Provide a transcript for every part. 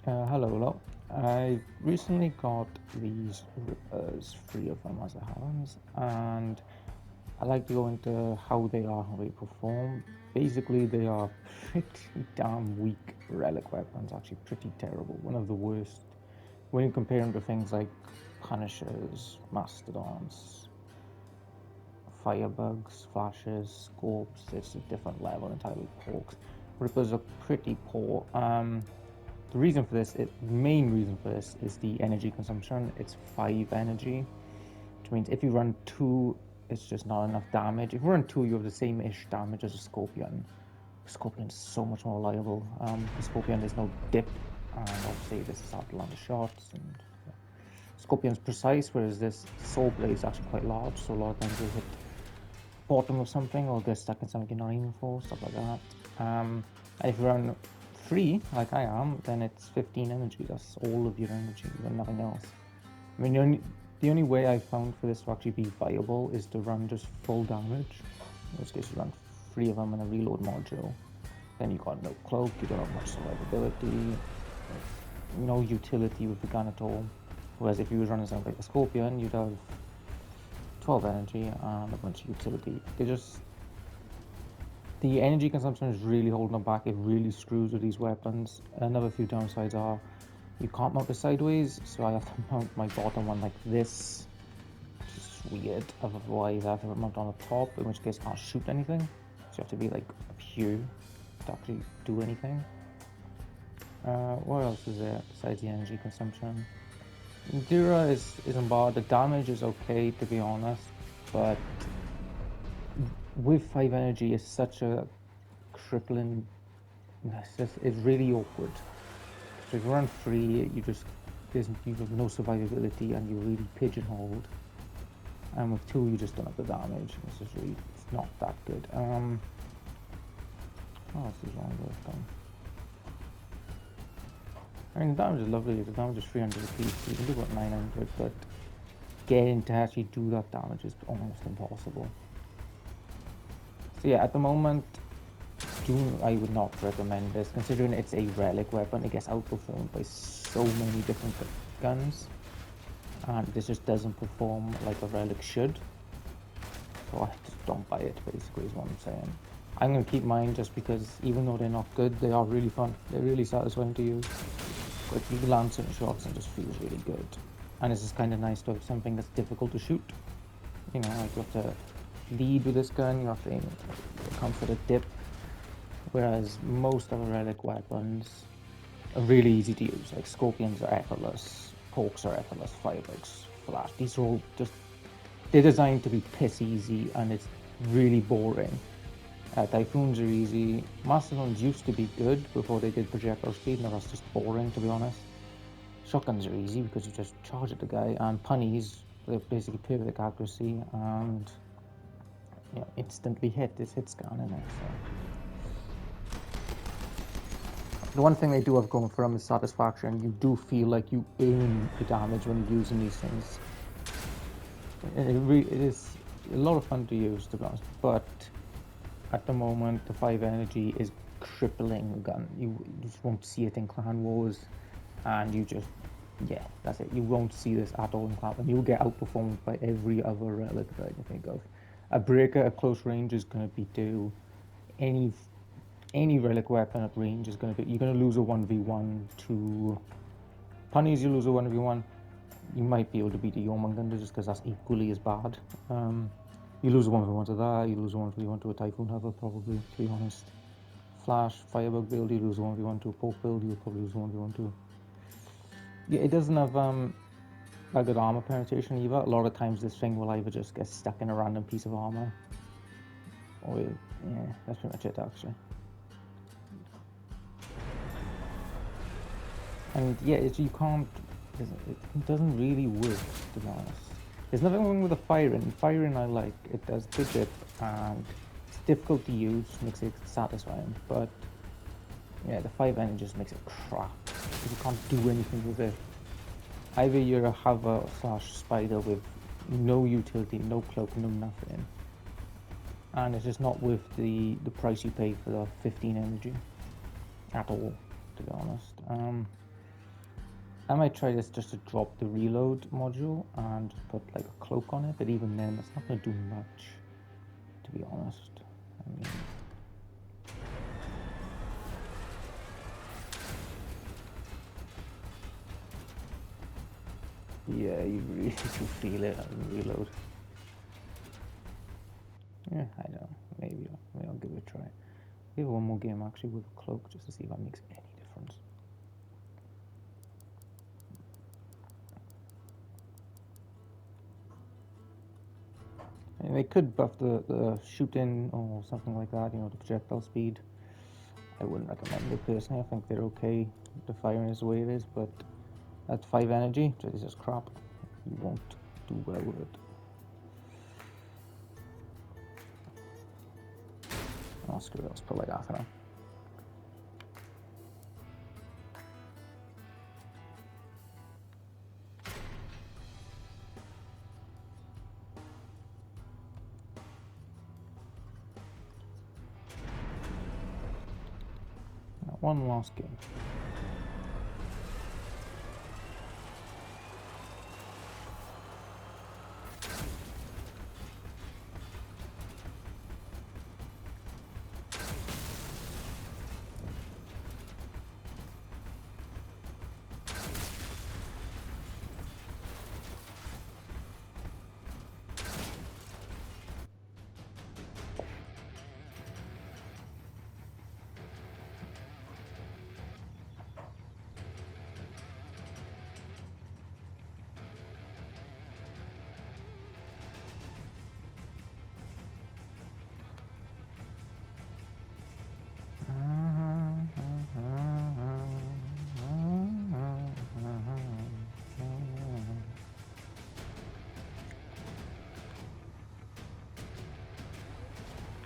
Hello. I recently got these rippers, three of them as it happens, and I like to go into how they are, how they perform. Basically, they are pretty damn weak relic weapons, actually pretty terrible. One of the worst when you compare them to things like Punishers, Mastodons, Firebugs, Flashes, Scorps. It's a different level entirely. Porks. Rippers are pretty poor. The reason for this, main reason for this, is the energy consumption. It's 5 energy, which means if you run 2, it's just not enough damage. If you run 2, you have the same-ish damage as a Scorpion. Scorpion's so much more reliable. The Scorpion, there's no dip, and obviously this is hard to land the shots. And Scorpion's precise, whereas this Soul Blade is actually quite large, so a lot of times you'll hit bottom of something or get stuck in something you're not aiming for, stuff like that. And if you run 3, like I am, then it's 15 energy. That's all of your energy, and nothing else. I mean, the only way I found for this to actually be viable is to run just full damage. In this case, you run 3 of them in a reload module. Then you got no cloak, you don't have much survivability, no utility with the gun at all. Whereas if you were running something like a Scorpion, you'd have 12 energy and a bunch of utility. The energy consumption is really holding them back. It really screws with these weapons. Another few downsides are you can't mount it sideways, so I have to mount my bottom one like this, which is weird. Otherwise, I have to mount on the top, in which case I can't shoot anything. So you have to be like up here to actually do anything. What else is there besides the energy consumption? Dura isn't bad. The damage is okay, to be honest, but with 5 energy is such a crippling. It's really awkward. So if you run 3, you have no survivability and you're really pigeonholed. And with 2, you just don't have the damage. It's not that good. What else is wrong with them? I mean, the damage is lovely. The damage is 300 apiece. So you can do about 900, but getting to actually do that damage is almost impossible. So yeah, at the moment, I would not recommend this, considering it's a relic weapon. It gets outperformed by so many different guns, and this just doesn't perform like a relic should. So I just don't buy it, basically, is what I'm saying. I'm going to keep mine just because even though they're not good, they are really fun. They're really satisfying to use. But you land certain shots and it just feels really good. And it's just kind of nice to have something that's difficult to shoot. You know, like you have to lead with this gun, you have to come for the dip. Whereas most other relic weapons are really easy to use. Like Scorpions are effortless, Porks are effortless, Firebugs, Flash. These are all just, they're designed to be piss easy and it's really boring. Typhoons are easy. Mastodons used to be good before they did projectile speed, now that's just boring, to be honest. Shotguns are easy because you just charge at the guy, and punnies, they're basically perfect accuracy and instantly hit. This hit scan in it. So the one thing they do have going for them is satisfaction. You do feel like you aim the damage when using these things. It is a lot of fun to use, to be honest, but at the moment the 5 energy is crippling the gun. You just won't see it in Clan Wars, and that's it. You won't see this at all in Clan, and you'll get outperformed by every other relic that I can think of. A breaker at close range is going to do any relic weapon at range is going to be, you're going to lose a 1v1 to punnies. You lose a 1v1, you might be able to beat a Jormungandr just because that's equally as bad. You lose a 1v1 to that, you lose a 1v1 to a Typhoon Hover, probably, to be honest. Flash, Firebug build, you lose a 1v1 to a Pork build, you'll probably lose a 1v1 to. Yeah, it doesn't have a good armor penetration either. A lot of times this thing will either just get stuck in a random piece of armor, or yeah, that's pretty much it actually. And yeah, it doesn't really work, to be honest. There's nothing wrong with the firing. Firing I like. It does good dip and it's difficult to use, makes it satisfying. But yeah, the 5 energy just makes it crap because you can't do anything with it. Either you're a hover / spider with no utility, no cloak, no nothing, and it's just not worth the price you pay for the 15 energy at all, to be honest. I might try this just to drop the reload module and just put like a cloak on it, but even then it's not going to do much, to be honest. I mean, yeah, you really do feel it on reload. Yeah, I know. Maybe I'll give it a try. Give it one more game actually with a cloak just to see if that makes any difference. And they could buff the shooting or something like that, you know, the projectile speed. I wouldn't recommend it personally. I think they're okay. The firing is the way it is, but at 5 energy, this is crap. You won't do well with it. Oh, screw it, let's put like half an hour. Now, one last game.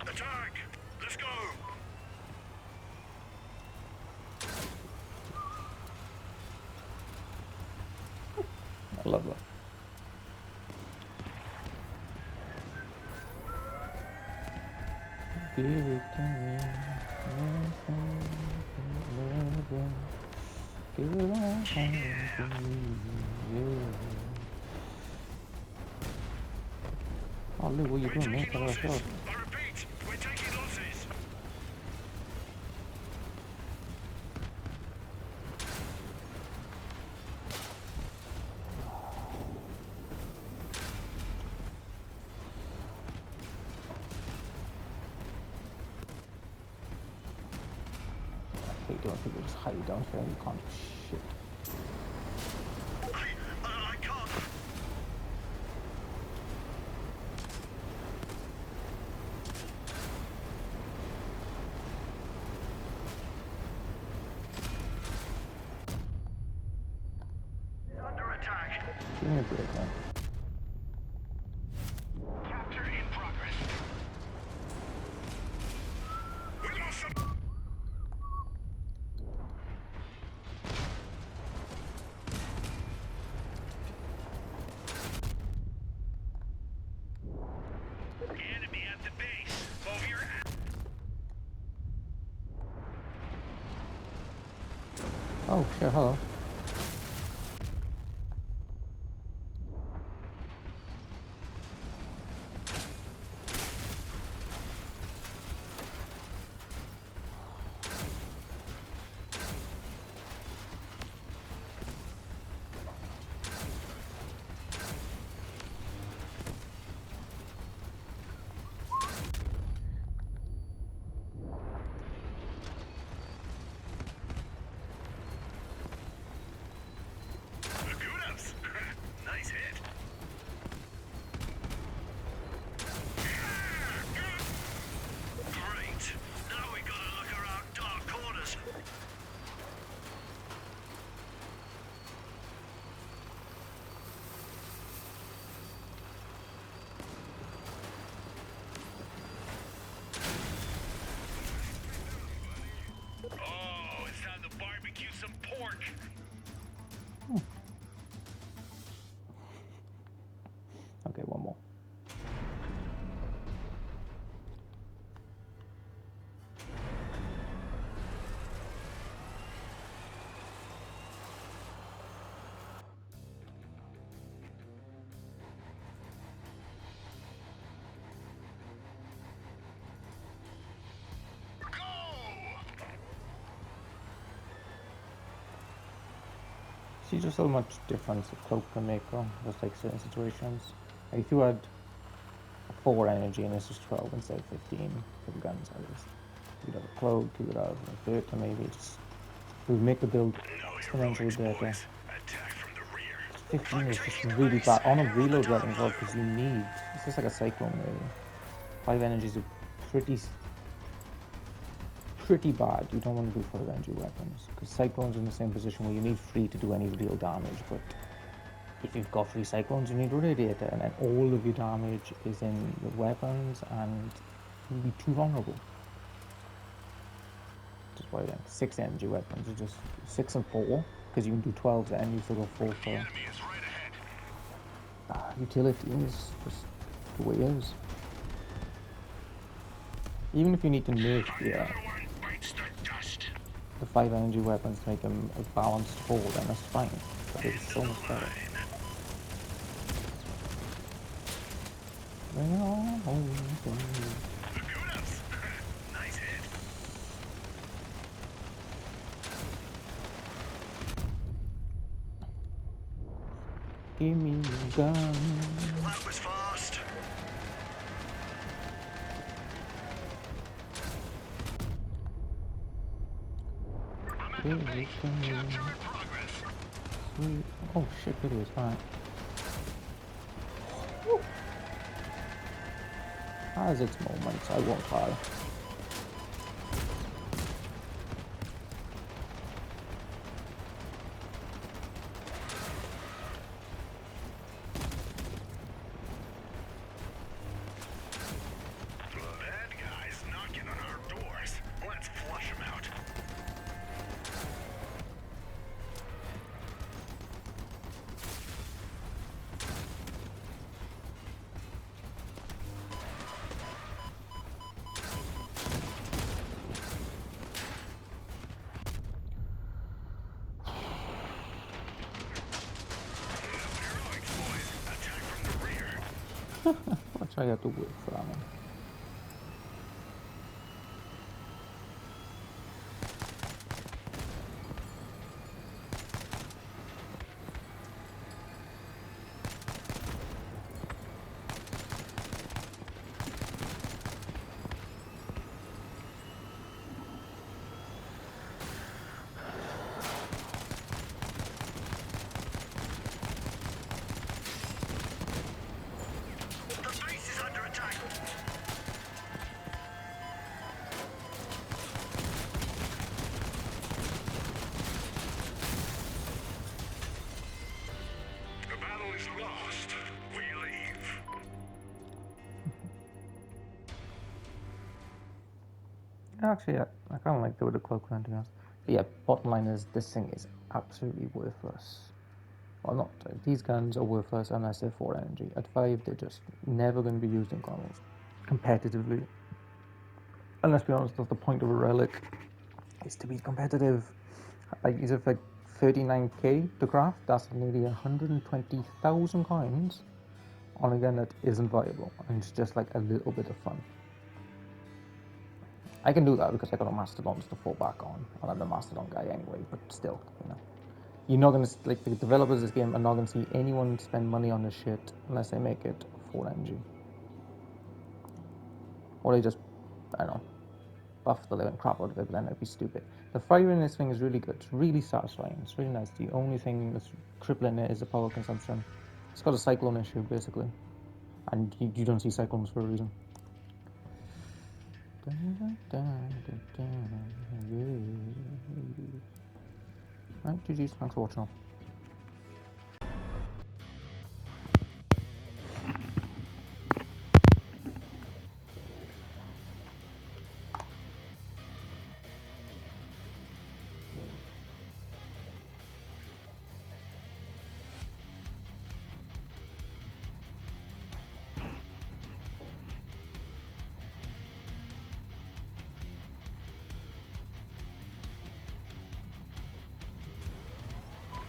Attack! Let's go! I love that. Give it to me. Give it all to me. Yeah. Oh, Lou, what are you doing, mate? Get out of shot. I repeat, we're taking losses. They don't think they just hide down here. You can't do shit. I can't. Under attack. Give me a break, man. Capture in progress. We lost some. Enemy at the base. Over your. Oh, sure, hello. See just how much difference a cloak can make though, just like certain situations. Like if you had 4 energy and it's just 12 instead of 15 for the gun size. You'd have a cloak, you would have a 30 maybe, it would make the build exponentially better. Attack from the rear. 15 is just really bad on a reload weapon as well because you need, it's just like a cyclone really. 5 energies are pretty bad. You don't want to do 5 energy weapons because cyclones are in the same position where you need 3 to do any real damage, but if you've got 3 cyclones you need radiator and then all of your damage is in your weapons and you'll be too vulnerable. Just why then 6 energy weapons are just 6 and 4 because you can do 12s and you still go 4 for Enemy is right ahead. utility is just the way it is. Even if you need to nerf the 5 energy weapons to make them a balanced whole, then that's fine. But it's so much better. Bring it on home, baby. Nice hit. Give me your gun. That was fast. Here we go. Sweet. Oh shit, it is fine. Has its moments, I won't lie. Bad guys knocking on our doors. Let's flush them out. Relic, boys. Attack from the rear. I'll try to work for that one. The base is under attack. The battle is lost. We leave. Actually, yeah, I kind of like the cloak one to be honest. But yeah, bottom line is this thing is absolutely worthless. Well, not these guns are worthless unless they're 4 energy. At 5, they're just never going to be used in combos competitively. And let's be honest, that's the point of a relic, is to be competitive. Like, is it like 39k to craft? That's nearly 120,000 coins on a gun that isn't viable, and it's just like a little bit of fun. I can do that because I got a Mastodons to fall back on, and I'm a Mastodon guy anyway, but still, you know. You're not gonna, like, the developers of this game are not gonna see anyone spend money on this shit unless they make it 4 energy. Or they just, I don't know, buff the living crap out of it, but then it'd be stupid. The fire in this thing is really good, it's really satisfying, it's really nice. The only thing that's crippling it is the power consumption. It's got a cyclone issue, basically. And you don't see cyclones for a reason. Right, GG's, thanks for watching.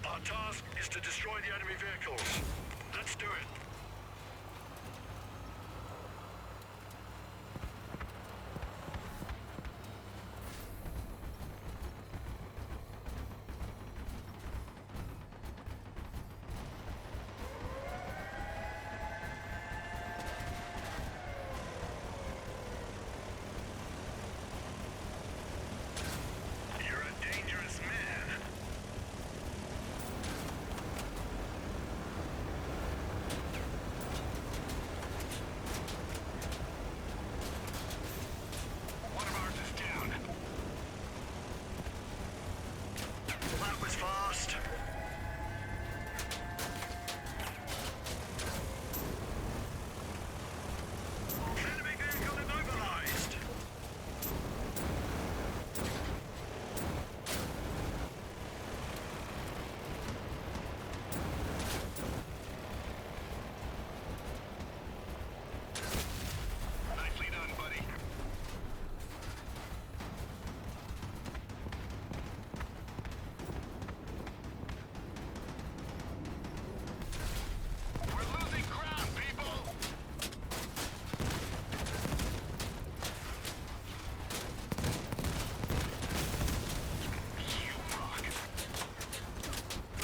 Our task is to destroy the enemy vehicles. Let's do it.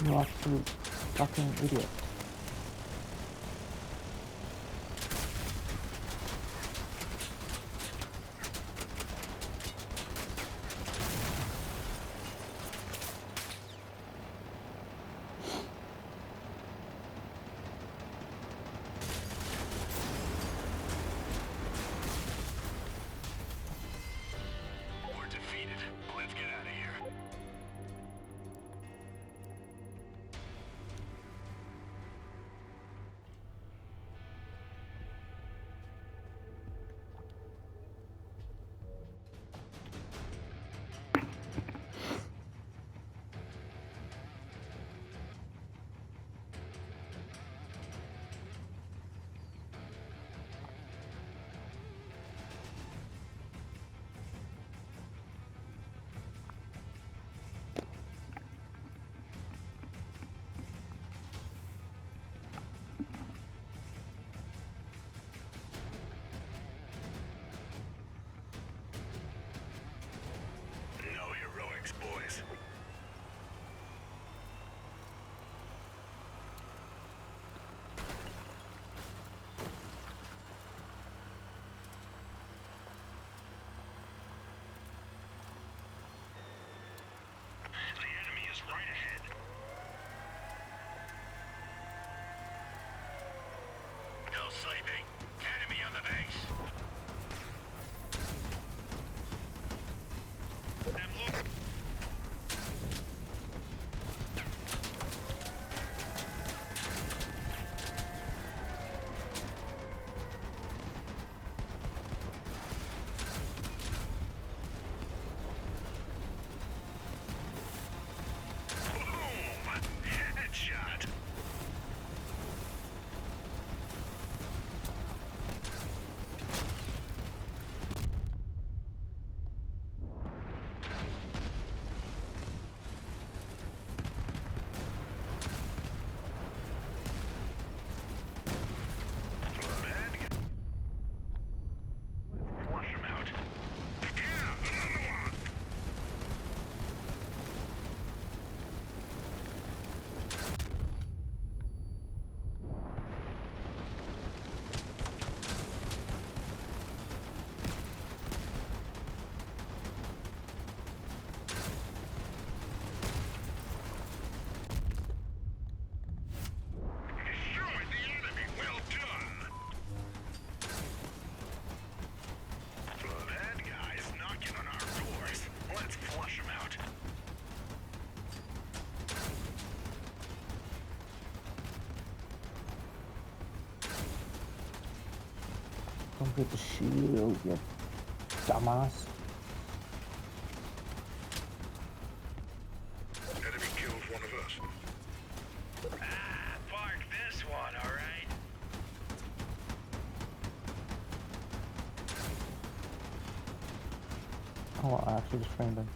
You absolute fucking idiot. We're defeated. Let's get out of here. No heroics, boys. The enemy is right ahead. No sleeping. Enemy on the base. And look. Boom! Headshot. Flush him out. Yeah, another one. Destroyed the enemy. Well done. That guy's knocking on our doors. Let's flush him out. Don't get the shield, you dumbass. Enemy killed one of us. Ah, park this one, all right? Oh, I actually just framed him.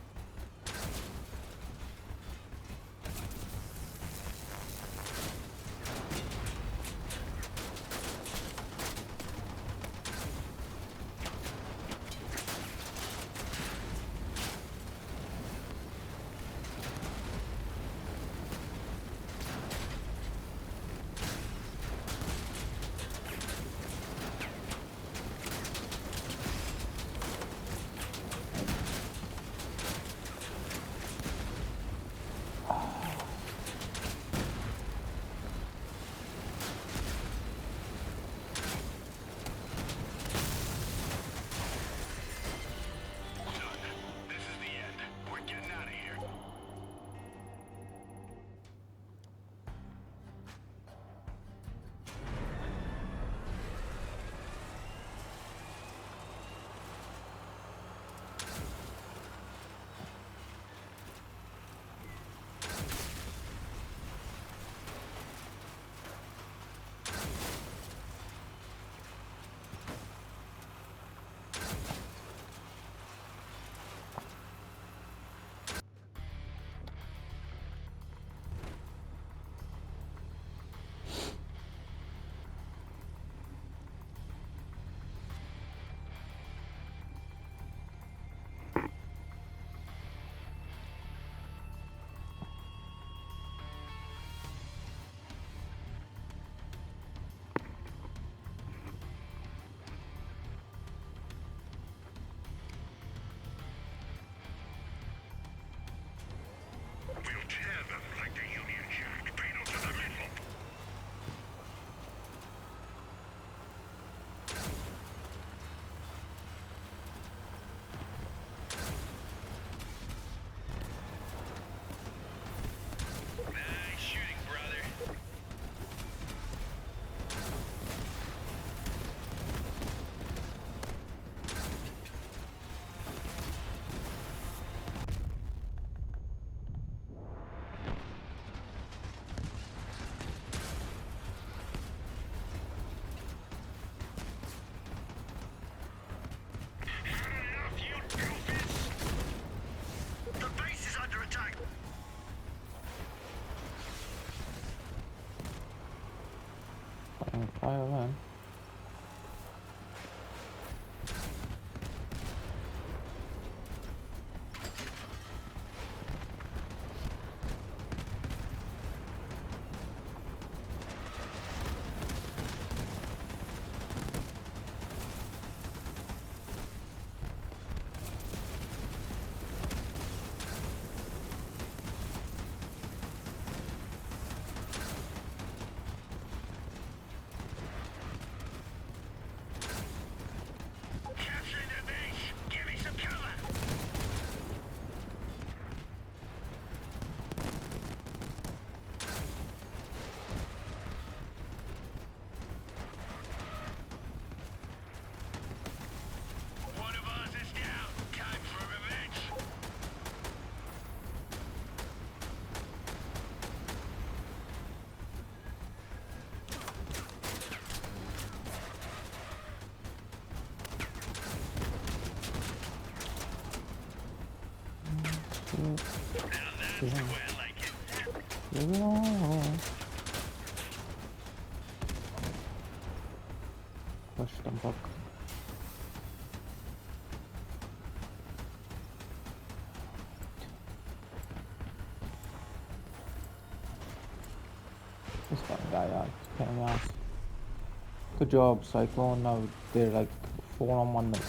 And fire then. Capturing the base! Give me some cover! One of us is down. Time for revenge. Now that's the way I like it. Push them back. This one guy out. Pain in the ass. Good job, Cyclone. Now they're like 4-on-1 now.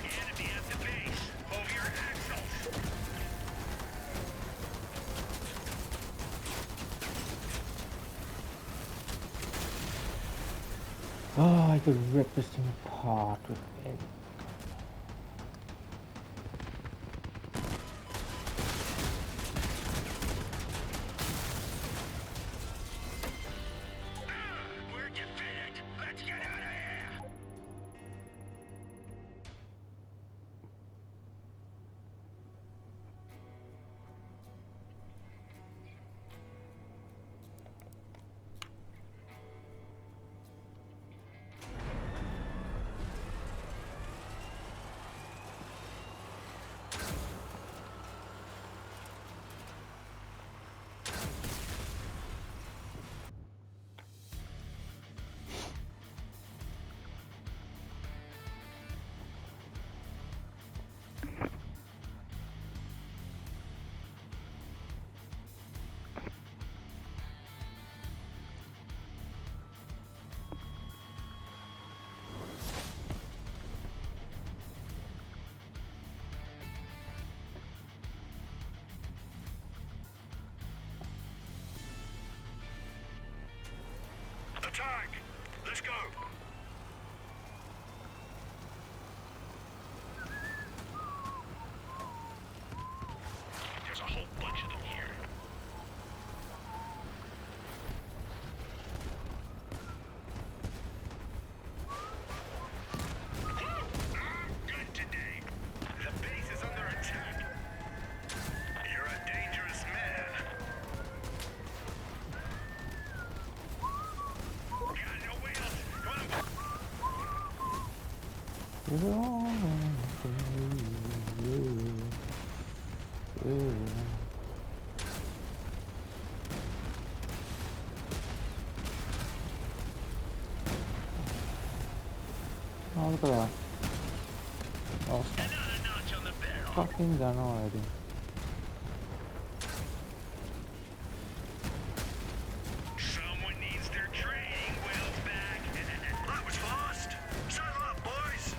Enemy at the base. Over your axles. Oh, I could rip this thing apart with it. We're defeated. Let's get out of here. Attack! Let's go! There's a whole bunch of them here. Good today. The base is under attack. You're a dangerous man. Got no wheels. Come on. Oh, look at that. Oh, Another notch on the barrel. fucking done already. Someone needs their training wheels back. That was fast. Saddle up, boys.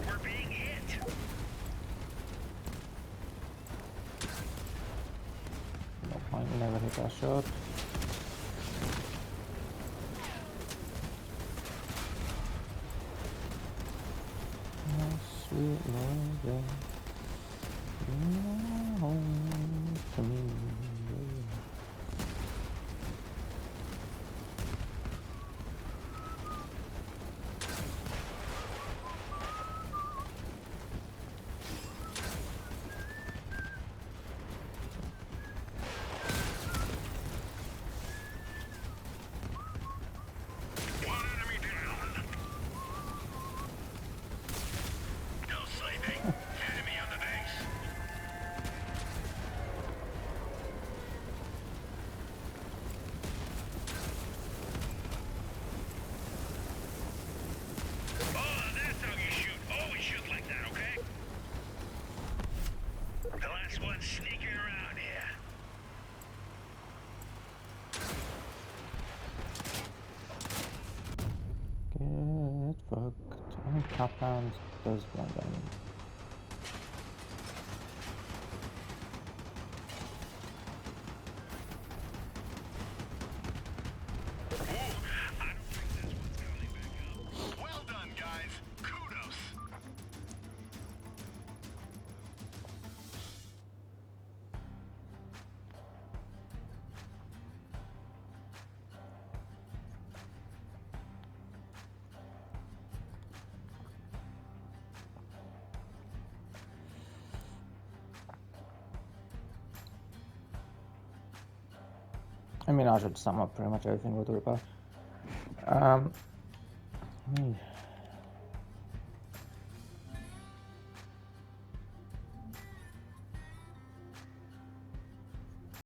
We're being hit. No point, we never hit that shot. Oh, sweet love, you're home to me. pounds does 1 damage. I don't think this one's coming back up. Well done, guys. Kudos. I mean, I should sum up pretty much everything with the repair.